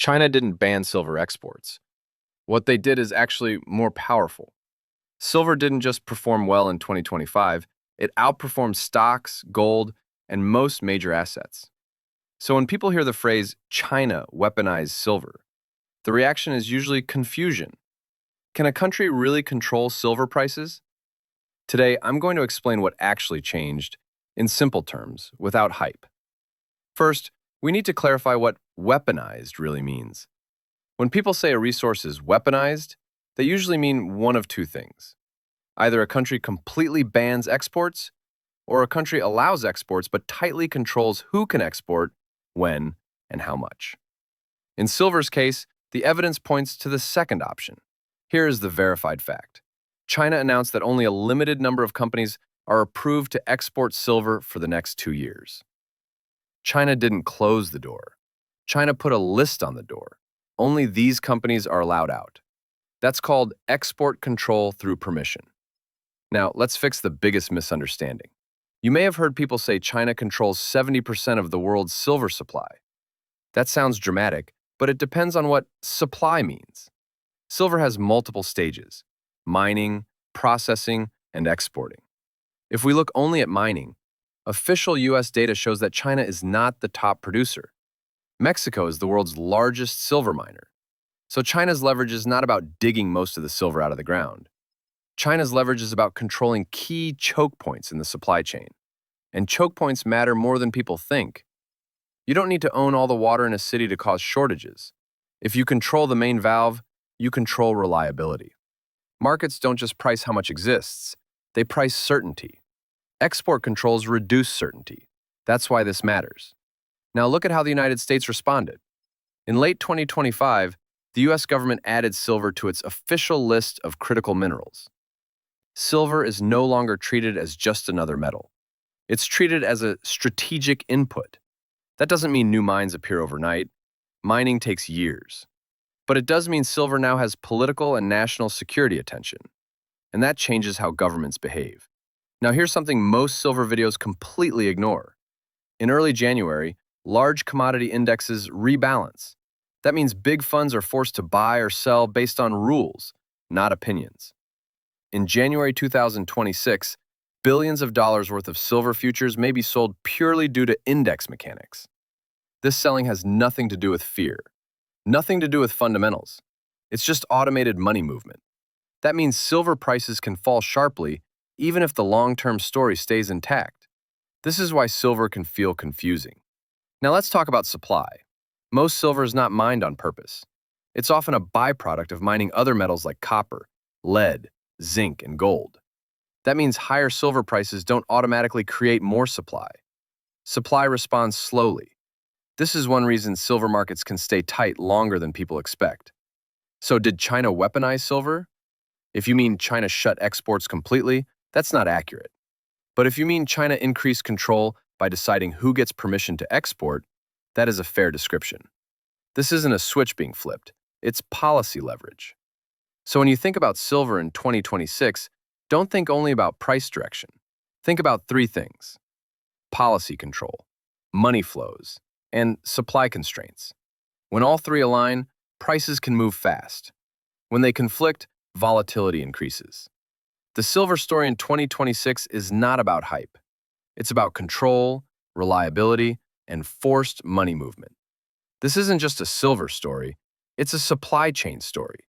China didn't ban silver exports. What they did is actually more powerful. Silver didn't just perform well in 2025, it outperformed stocks, gold, and most major assets. So when people hear the phrase China weaponized silver, the reaction is usually confusion. Can a country really control silver prices? Today, I'm going to explain what actually changed in simple terms, without hype. First, we need to clarify what weaponized really means. When people say a resource is weaponized, they usually mean one of two things. Either a country completely bans exports, or a country allows exports but tightly controls who can export, when, and how much. In silver's case, the evidence points to the second option. Here is the verified fact. China announced that only a limited number of companies are approved to export silver for the next 2 years. China didn't close the door. China put a list on the door. Only these companies are allowed out. That's called export control through permission. Now, let's fix the biggest misunderstanding. You may have heard people say China controls 70% of the world's silver supply. That sounds dramatic, but it depends on what supply means. Silver has multiple stages: mining, processing, and exporting. If we look only at mining, official US data shows that China is not the top producer. Mexico is the world's largest silver miner. So China's leverage is not about digging most of the silver out of the ground. China's leverage is about controlling key choke points in the supply chain. And choke points matter more than people think. You don't need to own all the water in a city to cause shortages. If you control the main valve, you control reliability. Markets don't just price how much exists, they price certainty. Export controls reduce certainty. That's why this matters. Now look at how the United States responded. In late 2025, the US government added silver to its official list of critical minerals. Silver is no longer treated as just another metal. It's treated as a strategic input. That doesn't mean new mines appear overnight. Mining takes years. But it does mean silver now has political and national security attention. And that changes how governments behave. Now here's something most silver videos completely ignore. In early January, large commodity indexes rebalance. That means big funds are forced to buy or sell based on rules, not opinions. In January 2026, billions of dollars worth of silver futures may be sold purely due to index mechanics. This selling has nothing to do with fear, nothing to do with fundamentals. It's just automated money movement. That means silver prices can fall sharply even if the long-term story stays intact. This is why silver can feel confusing. Now let's talk about supply. Most silver is not mined on purpose. It's often a byproduct of mining other metals like copper, lead, zinc, and gold. That means higher silver prices don't automatically create more supply. Supply responds slowly. This is one reason silver markets can stay tight longer than people expect. So did China weaponize silver? If you mean China shut exports completely, that's not accurate. But if you mean China increased control by deciding who gets permission to export, that is a fair description. This isn't a switch being flipped, it's policy leverage. So when you think about silver in 2026, don't think only about price direction. Think about three things: policy control, money flows, and supply constraints. When all three align, prices can move fast. When they conflict, volatility increases. The silver story in 2026 is not about hype. It's about control, reliability, and forced money movement. This isn't just a silver story, it's a supply chain story.